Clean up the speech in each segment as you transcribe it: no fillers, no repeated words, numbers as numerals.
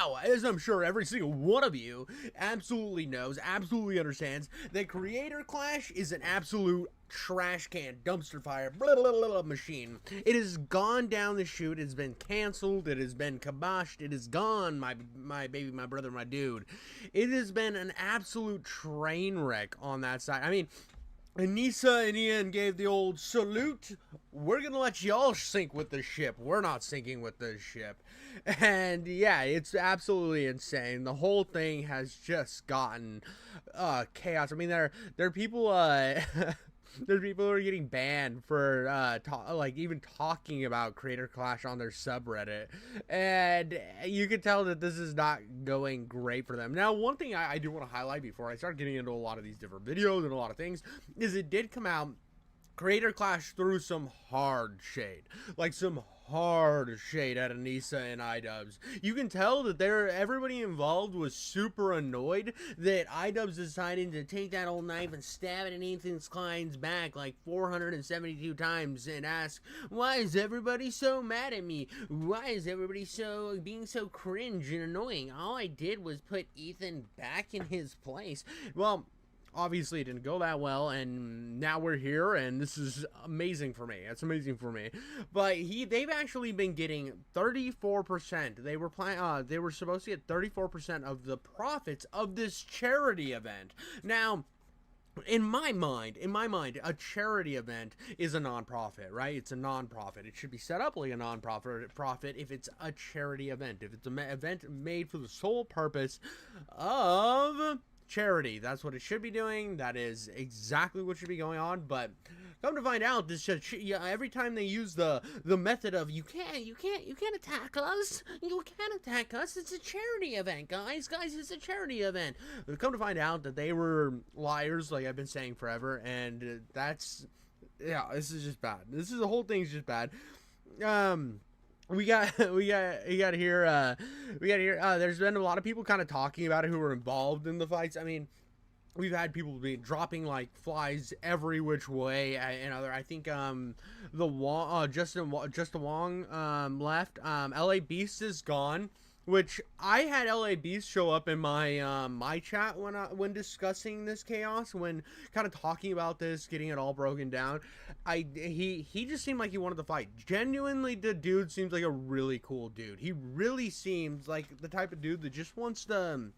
Now, as I'm sure every single one of you absolutely knows, absolutely understands, that Creator Clash is an absolute trash can, dumpster fire, blah, blah, blah, blah, machine. It has gone down the chute. It's been canceled. It has been kiboshed. It is gone, my baby, my brother, my dude. It has been an absolute train wreck on that side. I mean, Anisa and Ian gave the old salute. We're gonna let y'all sink with the ship. We're not sinking with the ship. And yeah, it's absolutely insane. The whole thing has just gotten chaos. I mean, there are people there's people who are getting banned for like even talking about Creator Clash on their subreddit, and you can tell that this is not going great for them. Now, one thing I do want to highlight before I start getting into a lot of these different videos and a lot of things is it did come out. Creator Clash threw some hard shade, like some hard shade at Anisa and Idubbbz. You can tell that everybody involved was super annoyed that Idubbbz decided to take that old knife and stab it in Ethan Klein's back like 472 times and ask, why is everybody so mad at me? Why is everybody being so cringe and annoying? All I did was put Ethan back in his place. Well, obviously it didn't go that well, and now we're here, and this is amazing for me. It's amazing for me. But they've actually been getting 34%. They were supposed to get 34% of the profits of this charity event. Now, in my mind, a charity event is a non-profit, right? It's a non-profit. It should be set up like a non-profit if it's a charity event. If it's an event made for the sole purpose of charity, that's what it should be doing. That is exactly what should be going on. But come to find out, this every time they use the method of you can't attack us. You can't attack us. It's a charity event, guys. It's a charity event. But come to find out that they were liars, like I've been saying forever, and this is just bad. The whole thing's just bad. We got here. There's been a lot of people kind of talking about it who were involved in the fights. I mean, we've had people dropping like flies every which way. I think Justin Wong left. LA Beast is gone. Which I had LA Beast show up in my my chat when discussing this chaos, when kind of talking about this, getting it all broken down. He just seemed like he wanted to fight. Genuinely, the dude seems like a really cool dude. He really seems like the type of dude that just wants to.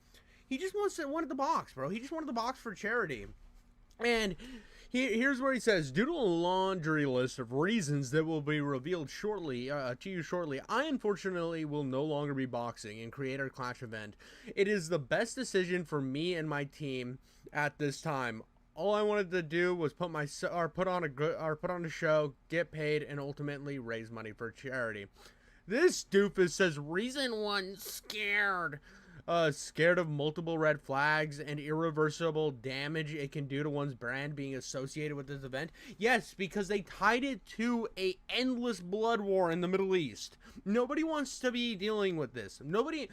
Wanted the box, bro. He just wanted the box for charity, and. Here's where he says, due to a laundry list of reasons that will be revealed shortly to you shortly, I unfortunately will no longer be boxing in Creator Clash event. It is the best decision for me and my team at this time. All I wanted to do was put on a show, get paid, and ultimately raise money for charity. This doofus says reason one, scared. Scared of multiple red flags and irreversible damage it can do to one's brand being associated with this event? Yes, because they tied it to a endless blood war in the Middle East. Nobody wants to be dealing with this. Nobody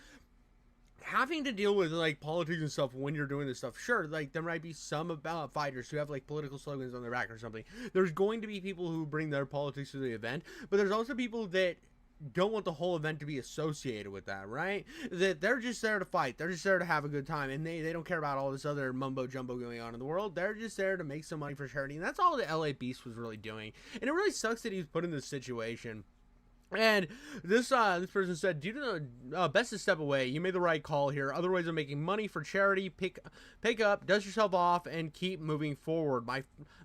having to deal with like politics and stuff when you're doing this stuff. Sure, like there might be some about fighters who have like political slogans on their back or something. There's going to be people who bring their politics to the event, but there's also people that don't want the whole event to be associated with that, right? That they're just there to fight. They're just there to have a good time, and they don't care about all this other mumbo jumbo going on in the world. They're just there to make some money for charity, and that's all the LA Beast was really doing. And it really sucks that he was put in this situation. And this person said, due to the best to step away, you made the right call here. Other ways of making money for charity, pick up, dust yourself off, and keep moving forward.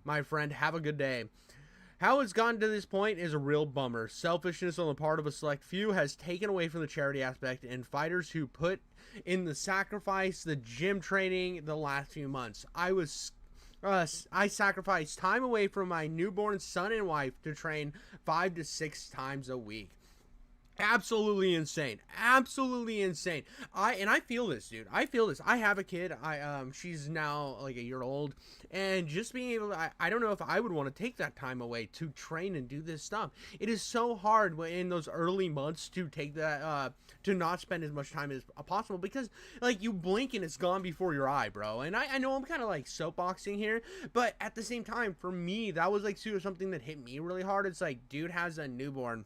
My friend, have a good day. How it's gotten to this point is a real bummer. Selfishness on the part of a select few has taken away from the charity aspect, and fighters who put in the sacrifice, the gym training the last few months. I sacrificed time away from my newborn son and wife to train 5 to 6 times a week. Absolutely insane. Absolutely insane. I feel this, dude. I feel this. I have a kid. She's now like a year old, and just being able to, I don't know if I would want to take that time away to train and do this stuff. It is so hard in those early months to take that, to not spend as much time as possible, because like you blink and it's gone before your eye, bro. And I know I'm kind of like soapboxing here, but at the same time, for me, that was like something that hit me really hard. It's like, dude has a newborn.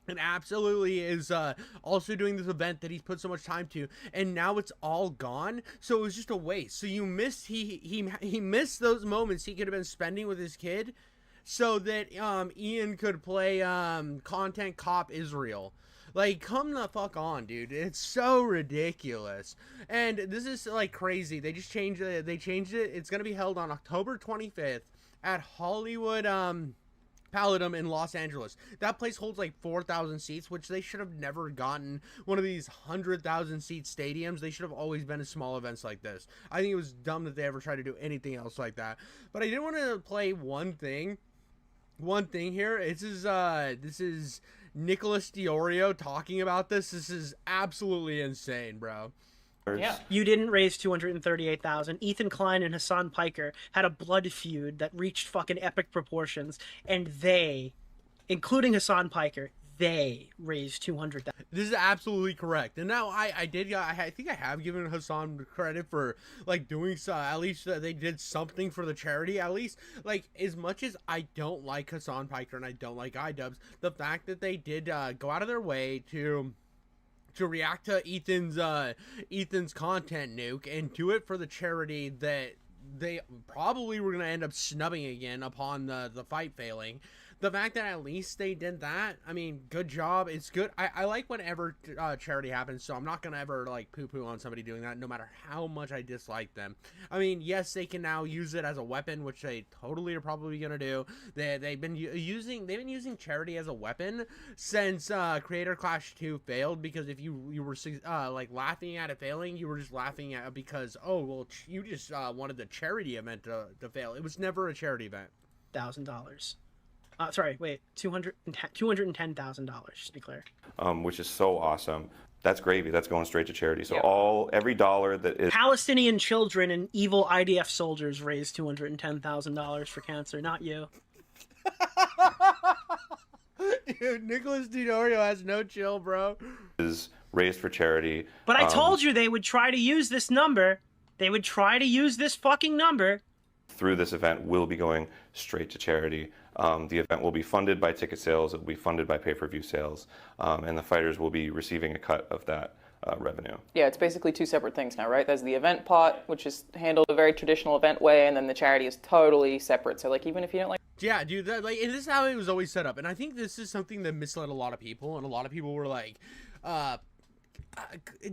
and absolutely is also doing this event that he's put so much time to, and now it's all gone. So it was just a waste. So you missed he missed those moments he could have been spending with his kid, so that Ian could play content cop Israel. Like, come the fuck on, dude. It's so ridiculous. And this is like crazy. They just changed it. They changed it. It's gonna be held on October 25th at Hollywood Palladium in Los Angeles. That place holds like 4,000 seats, which they should have never gotten one of these 100,000 seat stadiums. They should have always been in small events like this. I think it was dumb that they ever tried to do anything else like that. But I did want to play one thing here. This is Nicholas Diorio talking about this. This is absolutely insane, bro. Yeah. You didn't raise 238,000. Ethan Klein and Hasan Piker had a blood feud that reached fucking epic proportions, and they, including Hasan Piker, they raised 200,000. This is absolutely correct. And now I think I have given Hasan credit for like doing so. At least they did something for the charity. At least, like, as much as I don't like Hasan Piker and I don't like Idubbbz, the fact that they did go out of their way to react to Ethan's content nuke and do it for the charity that they probably were going to end up snubbing again upon the fight failing. The fact that at least they did that, I mean, good job. It's good. I like whenever charity happens, so I'm not going to ever, like, poo-poo on somebody doing that, no matter how much I dislike them. I mean, yes, they can now use it as a weapon, which they totally are probably going to do. They've been using charity as a weapon since Creator Clash 2 failed, because if you were, like, laughing at it failing, you were just laughing at it because, oh, well, you just wanted the charity event to fail. It was never a charity event. $1,000. Sorry, wait, $210,000, just to be clear. Which is so awesome. That's gravy. That's going straight to charity. So every dollar that is... Palestinian children and evil IDF soldiers raised $210,000 for cancer, not you. Dude, Nicholas Diorio has no chill, bro. Is raised for charity. But I told you they would try to use this number. They would try to use this fucking number. Through this event will be going straight to charity. The event will be funded by ticket sales, it will be funded by pay-per-view sales, and the fighters will be receiving a cut of that revenue. Yeah, it's basically two separate things now, right? There's the event pot, which is handled a very traditional event way, and then the charity is totally separate. So, like, even if you don't like... Yeah, dude, and this is how it was always set up, and I think this is something that misled a lot of people, and a lot of people were like,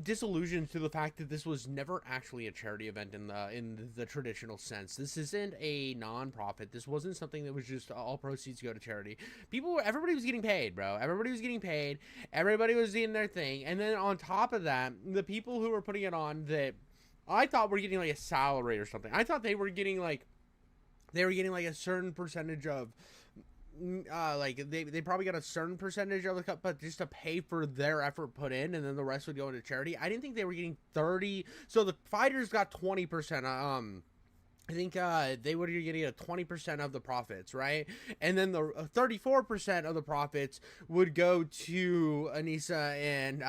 disillusioned to the fact that this was never actually a charity event in the traditional sense. This isn't a non-profit. This wasn't something that was just all proceeds go to charity. Everybody was getting paid, bro. Everybody was getting paid. Everybody was doing their thing. And then on top of that, the people who were putting it on that I thought were getting like a salary or something. I thought they were getting like a certain percentage of like they probably got a certain percentage of the cut, but just to pay for their effort put in, and then the rest would go into charity. I didn't think they were getting 30. So the fighters got 20%. I think they were getting a 20% of the profits, right? And then the 34% of the profits would go to Anisa and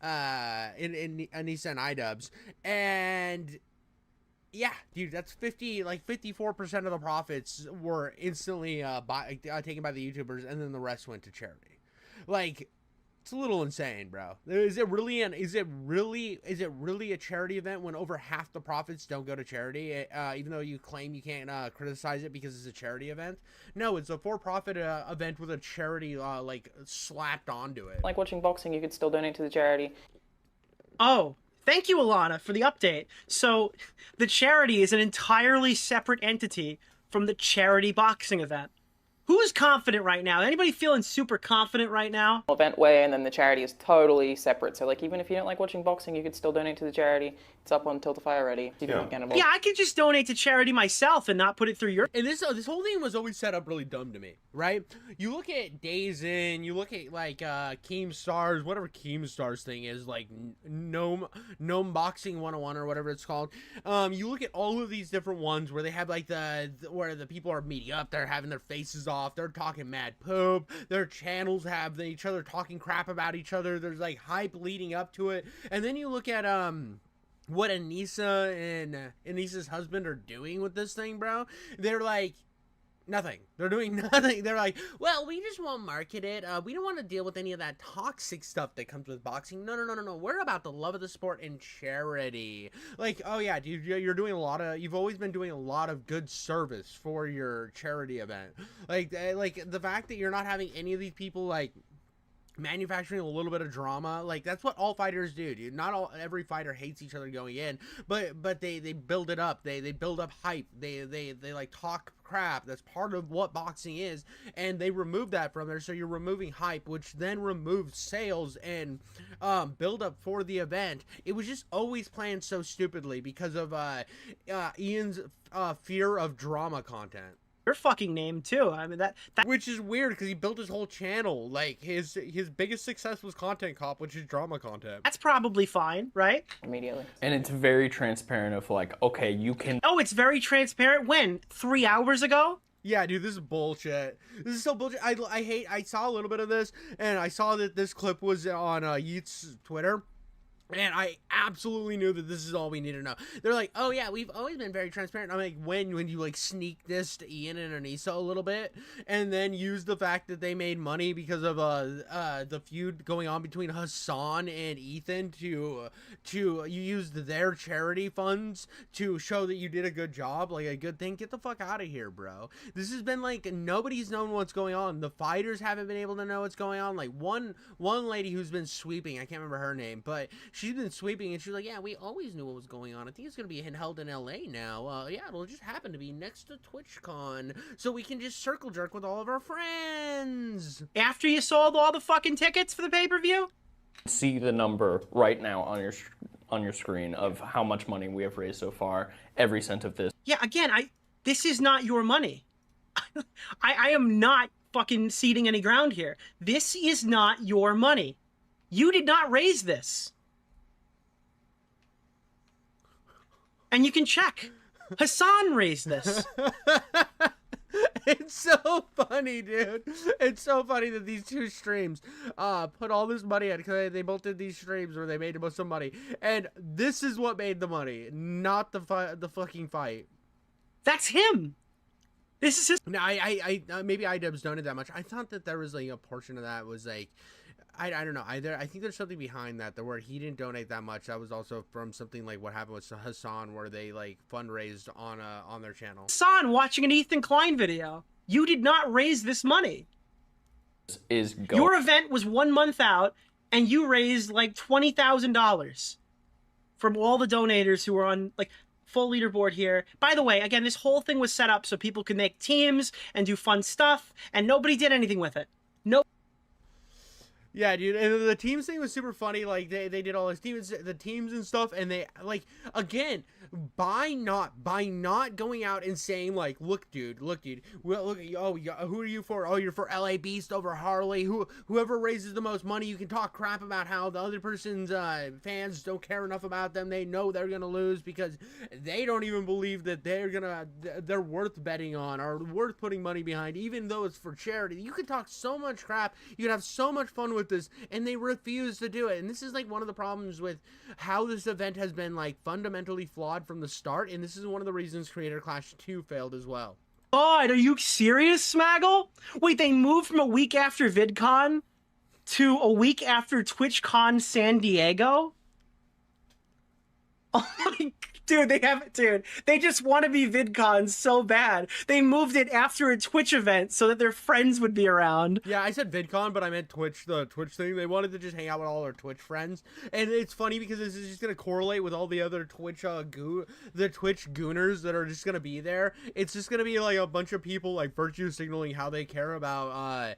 Anisa and Idubbbz. And yeah, dude, that's 54% of the profits were instantly taken by the YouTubers, and then the rest went to charity. Like, it's a little insane, bro. Is it really a charity event when over half the profits don't go to charity? Even though you claim you can't criticize it because it's a charity event. No, it's a for-profit event with a charity like slapped onto it. Like watching boxing, you could still donate to the charity. Oh. Thank you, Alana, for the update. So, the charity is an entirely separate entity from the charity boxing event. Who is confident right now? Anybody feeling super confident right now? Event way, and then the charity is totally separate. So, like, even if you don't like watching boxing, you could still donate to the charity. It's up on Tiltify already. Yeah, I could just donate to charity myself and not put it through your... And this whole thing was always set up really dumb to me, right? You look at Days In, you look at, like, Keemstar's, whatever Keemstar's thing is, like, Gnome Boxing 101 or whatever it's called. You look at all of these different ones where they have, like, where the people are meeting up, they're having their faces off, they're talking mad poop, their channels have each other talking crap about each other, there's, like, hype leading up to it. And then you look at, what Anisa and Anisa's husband are doing with this thing, bro. They're like, Nothing. They're doing nothing. They're like, well, we just won't market it. We don't want to deal with any of that toxic stuff that comes with boxing. No. We're about the love of the sport and charity. Like, oh yeah, dude, you're doing you've always been doing a lot of good service for your charity event. Like the fact that you're not having any of these people like manufacturing a little bit of drama, like that's what all fighters do, dude. Not every fighter hates each other going in, but they build it up. They build up hype. They like talk crap. That's part of what boxing is, and they remove that from there. So you're removing hype, which then removes sales and build up for the event. It was just always planned so stupidly because of Ian's fear of drama content. Your fucking name too. I mean that which is weird because he built his whole channel. Like his biggest success was content cop, which is drama content. that's probably fine, right? Immediately. And it's very transparent of like, okay, you can. Oh, it's very transparent. When? 3 hours ago? Yeah, dude, this is bullshit. This is so bullshit. I saw a little bit of this, and I saw that this clip was on Yeet's Twitter. And I absolutely knew that this is all we need to know. They're like, oh yeah, we've always been very transparent. I'm like, when you like sneak this to Ian and Anisa a little bit, and then use the fact that they made money because of the feud going on between Hasan and Ethan to you used their charity funds to show that you did a good job, like a good thing. Get the fuck out of here, bro. This has been like nobody's known what's going on. The fighters haven't been able to know what's going on. Like one lady who's been sweeping, I can't remember her name, but she's been sweeping, and she's like, yeah, we always knew what was going on. I think it's going to be held in LA now. Yeah, it'll just happen to be next to TwitchCon, so we can just circle jerk with all of our friends. After you sold all the fucking tickets for the pay-per-view? See the number right now on your screen of how much money we have raised so far. Every cent of this. Yeah, again, this is not your money. I am not fucking ceding any ground here. This is not your money. You did not raise this. And you can check. Hasan raised this. It's so funny, dude. It's so funny that these two streams put all this money in because they both did these streams where they made the most of money. And this is what made the money, not the fucking fight. That's him. This is his. No, I maybe Idubbbz donated that much. I thought that there was like a portion of that was like, I don't know. I think there's something behind that. The word he didn't donate that much. That was also from something like what happened with Hasan, where they like fundraised on their channel. Hasan watching an Ethan Klein video. You did not raise this money. Is going. Your event was 1 month out, and you raised like $20,000 from all the donators who were on like full leaderboard here. By the way, again, this whole thing was set up so people could make teams and do fun stuff, and nobody did anything with it. No. Yeah, dude, and the teams thing was super funny. Like they did all the teams and stuff, and they like again by not going out and saying like, look, dude, well, look, oh, who are you for? Oh, you're for LA Beast over Harley. Whoever raises the most money, you can talk crap about how the other person's fans don't care enough about them. They know they're gonna lose because they don't even believe that they're worth betting on or worth putting money behind, even though it's for charity. You can talk so much crap. You can have so much fun with this, and they refuse to do it. And this is like one of the problems with how this event has been like fundamentally flawed from the start, and this is one of the reasons Creator Clash 2 failed as well. God, are you serious, Smaggle? Wait, they moved from a week after VidCon to a week after TwitchCon San Diego? Oh my, dude, they just want to be VidCon so bad. They moved it after a Twitch event so that their friends would be around. Yeah, I said VidCon, but I meant Twitch, the Twitch thing. They wanted to just hang out with all their Twitch friends. And it's funny because this is just going to correlate with all the other Twitch, the Twitch gooners that are just going to be there. It's just going to be like a bunch of people like virtue signaling how they care about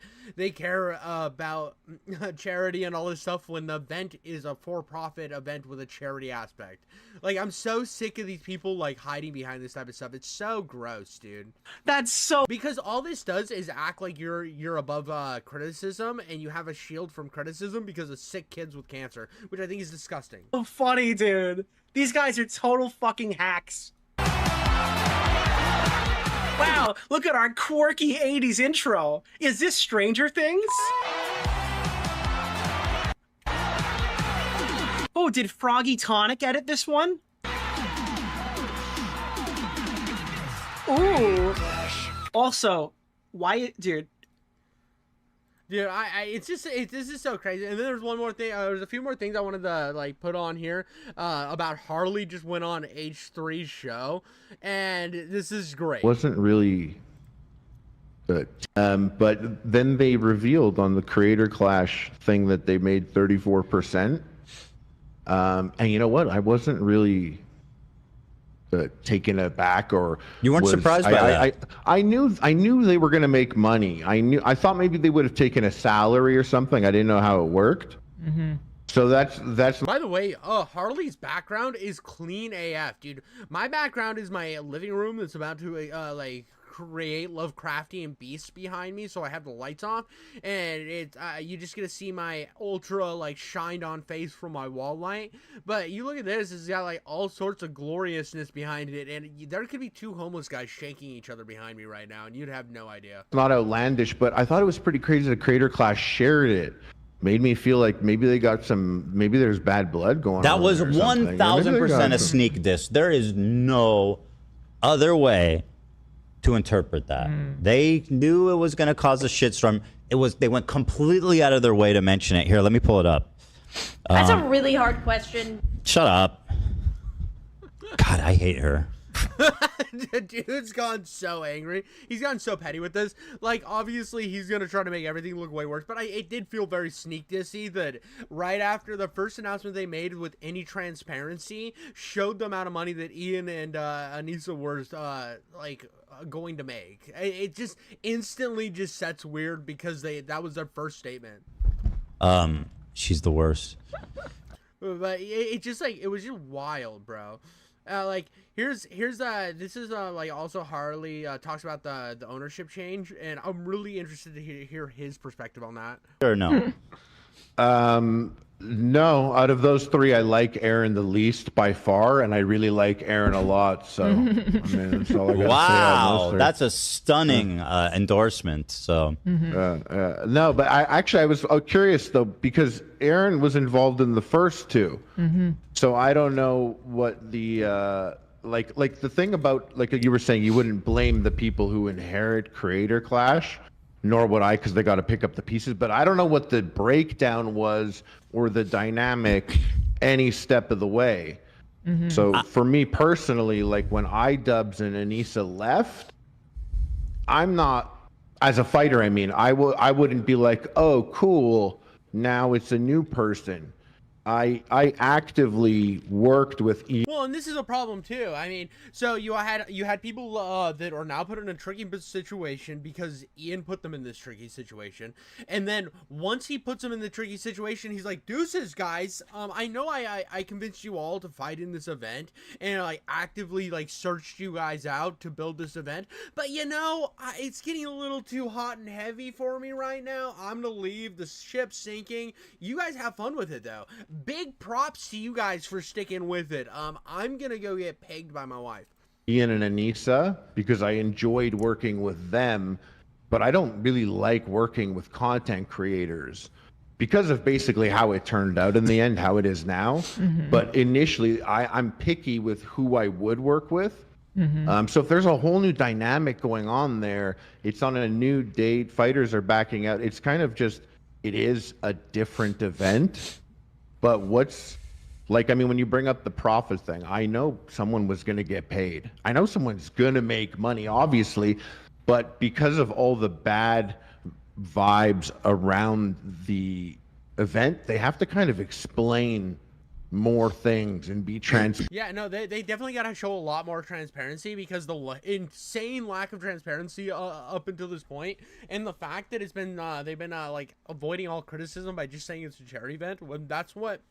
charity and all this stuff when the event is a for-profit event with a charity aspect. Like, I'm so sick of these people like hiding behind this type of stuff. It's so gross, dude. That's so... Because all this does is act like you're above criticism, and you have a shield from criticism because of sick kids with cancer, which I think is disgusting. So funny, dude. These guys are total fucking hacks. Wow, look at our quirky 80s intro. Is this Stranger Things? Oh, did Froggy Tonic edit this one? Ooh. Also, why, dude? Dude, this is so crazy. And then there's one more thing. There's a few more things I wanted to like put on here about Harley just went on H3's show, and this is great. Wasn't really good. But then they revealed on the Creator Clash thing that they made 34%. And you know what? I wasn't really taken aback, or you weren't surprised by that. I knew they were going to make money. I thought maybe they would have taken a salary or something. I didn't know how it worked. So that's. By the way, Harley's background is clean AF, dude. My background is my living room that's about to like create Lovecraftian beasts behind me, so I have the lights off, and it you just get to see my ultra like shined on face from my wall light. But you look at this, it's got like all sorts of gloriousness behind it, and there could be two homeless guys shanking each other behind me right now, and you'd have no idea. Not outlandish, but I thought it was pretty crazy the Creator Class shared it. Made me feel like maybe they got maybe there's bad blood going on. That was 1,000% a sneak diss. There is no other way to interpret that. They knew it was going to cause a shitstorm. They went completely out of their way to mention it. Here, let me pull it up. That's a really hard question. Shut up. God, I hate her. Dude's gone so angry. He's gotten so petty with this. Like, obviously, he's gonna try to make everything look way worse. But it did feel very sneak dissy that right after the first announcement they made with any transparency showed the amount of money that Ian and Anisa were going to make. It just instantly just sets weird because that was their first statement. She's the worst. But it was just wild, bro. Like this is like also Harley talks about the ownership change, and I'm really interested to hear his perspective on that. Or no? No, out of those three, I like Aaron the least by far, and I really like Aaron a lot. So, I mean, that's all I gotta say on Wow, those three. that's a stunning endorsement. So, no, but I was curious though, because Aaron was involved in the first two, so I don't know what the like the thing about, like you were saying, you wouldn't blame the people who inherit Creator Clash, nor would I, because they got to pick up the pieces. But I don't know what the breakdown was or the dynamic any step of the way. So for me personally, like when Idubbbz and Anisa left, I'm not, as a fighter, I mean, I wouldn't be like, oh, cool, now it's a new person. I actively worked with Well, and this is a problem too. I mean, so you had people that are now put in a tricky situation because Ian put them in this tricky situation, and then once he puts them in the tricky situation, he's like, "Deuces, guys. I know I convinced you all to fight in this event, and I actively like searched you guys out to build this event, but you know, it's getting a little too hot and heavy for me right now. I'm gonna leave. The ship's sinking. You guys have fun with it though." Big props to you guys for sticking with it. I'm gonna go get pegged by my wife. Ian and Anisa because I enjoyed working with them, but I don't really like working with content creators because of basically how it turned out in the end, how it is now. But initially, I'm picky with who I would work with. So if there's a whole new dynamic going on there, it's on a new date, fighters are backing out. It's kind of just, it is a different event. But what's, like, I mean, when you bring up the profit thing, I know someone was going to get paid. I know someone's going to make money, obviously, but because of all the bad vibes around the event, they have to kind of explain more things and be transparent. Yeah, no, they definitely got to show a lot more transparency because the insane lack of transparency up until this point, and the fact that it's been they've been like avoiding all criticism by just saying it's a charity event. When that's what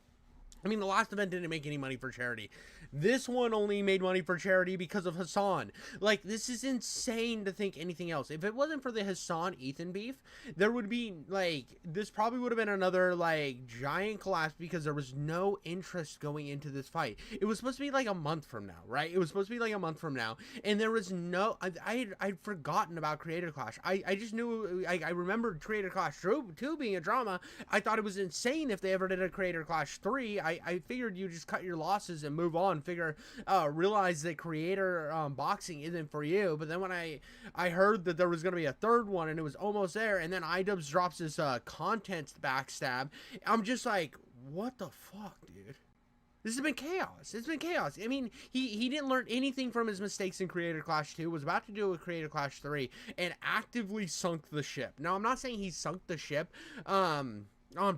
I mean, the last event didn't make any money for charity. This one only made money for charity because of Hasan. Like, this is insane to think anything else. If it wasn't for the Hasan-Ethan beef, there would be, like, this probably would have been another, like, giant collapse because there was no interest going into this fight. It was supposed to be, like, a month from now, right? It was supposed to be, like, a month from now. And there was no... I'd forgotten about Creator Clash. I just knew... I remembered Creator Clash 2 being a drama. I thought it was insane if they ever did a Creator Clash 3. I figured you just cut your losses and move on. Realize that creator boxing isn't for you. But then when I heard that there was gonna be a third one and it was almost there, and then Idubbbz drops this content backstab, I'm just like, what the fuck, dude? This has been chaos. It's been chaos. I mean, he didn't learn anything from his mistakes in Creator Clash 2, was about to do it with Creator Clash 3, and actively sunk the ship. Now, I'm not saying he sunk the ship on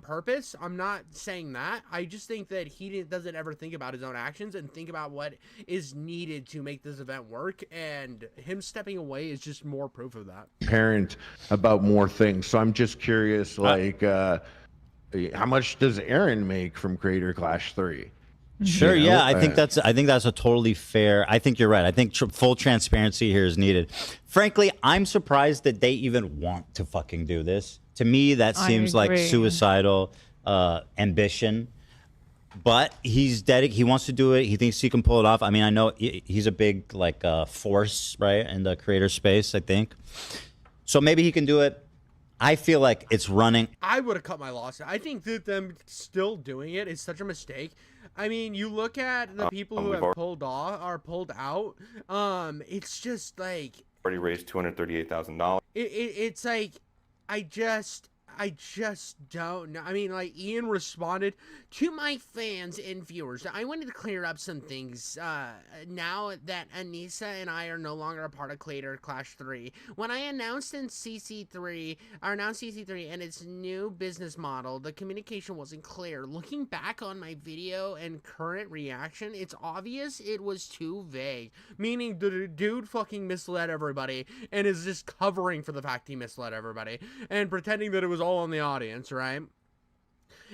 purpose. I'm not saying that. I just think that he doesn't ever think about his own actions and think about what is needed to make this event work, and him stepping away is just more proof of that. Parent about more things. So I'm just curious, like, how much does Aaron make from Creator Clash 3? Sure, yeah, I think that's a totally fair. I think you're right. I think full transparency here is needed. Frankly, I'm surprised that they even want to fucking do this. To me, that seems like suicidal ambition. But he's dedicated. He wants to do it. He thinks he can pull it off. I mean, I know he's a big like force, right, in the creator space, I think. So maybe he can do it. I feel like it's running. I would have cut my loss. I think that them still doing it is such a mistake. I mean, you look at the people who have pulled out. It's just like Already raised $238,000. It's like I just don't know. I mean, like, Ian responded to my fans and viewers. I wanted to clear up some things now that Anisa and I are no longer a part of Creator Clash 3. When I announced CC3 and its new business model, the communication wasn't clear. Looking back on my video and current reaction, it's obvious it was too vague. Meaning the dude fucking misled everybody and is just covering for the fact he misled everybody and pretending that it was all on the audience, right?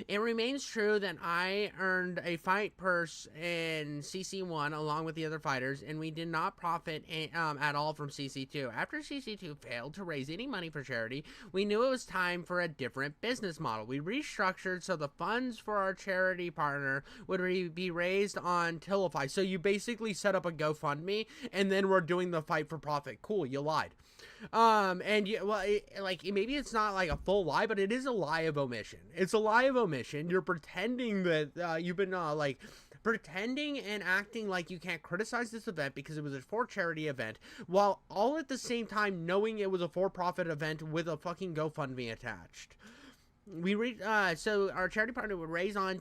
It remains true that I earned a fight purse in CC1 along with the other fighters, and we did not profit at all from CC2. After CC2 failed to raise any money for charity, we knew it was time for a different business model. We restructured so the funds for our charity partner would be raised on Tilify. So you basically set up a GoFundMe, and then we're doing the fight for profit. Cool, you lied. Maybe it's not like a full lie, but it is a lie of omission. It's a lie of omission. You're pretending that you've been pretending and acting like you can't criticize this event because it was a for charity event, while all at the same time knowing it was a for-profit event with a fucking GoFundMe attached. So our charity partner would raise on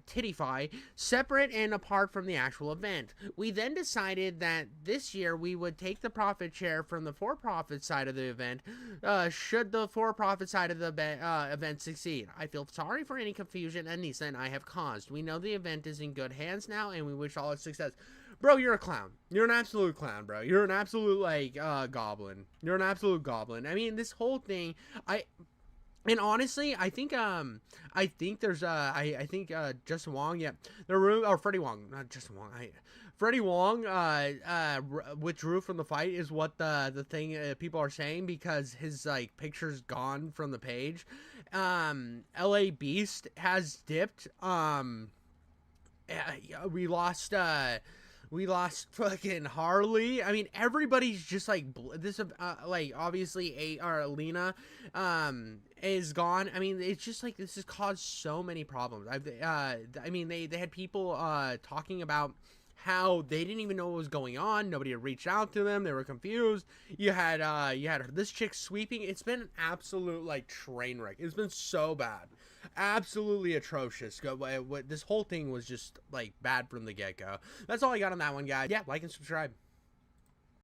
Titify, separate and apart from the actual event. We then decided that this year we would take the profit share from the for-profit side of the event, should the for-profit side of the event succeed. I feel sorry for any confusion Anisa and I have caused. We know the event is in good hands now, and we wish all its success. Bro, you're a clown. You're an absolute clown, bro. You're an absolute, goblin. You're an absolute goblin. I mean, this whole thing, and honestly, I think there's Justin Wong, Freddie Wong, not Justin Wong. Freddie Wong withdrew from the fight is what the thing people are saying, because his picture's gone from the page. LA Beast has dipped. We lost fucking Harley. I mean, everybody's just obviously Lena is gone. I mean, it's just this has caused so many problems. They had people talking about how they didn't even know what was going on. Nobody had reached out to them. They were confused. You had this chick sweeping. It's been an absolute train wreck. It's been so bad. Absolutely atrocious. This whole thing was just bad from the get-go. That's all I got on that one, guys. Yeah, like and subscribe.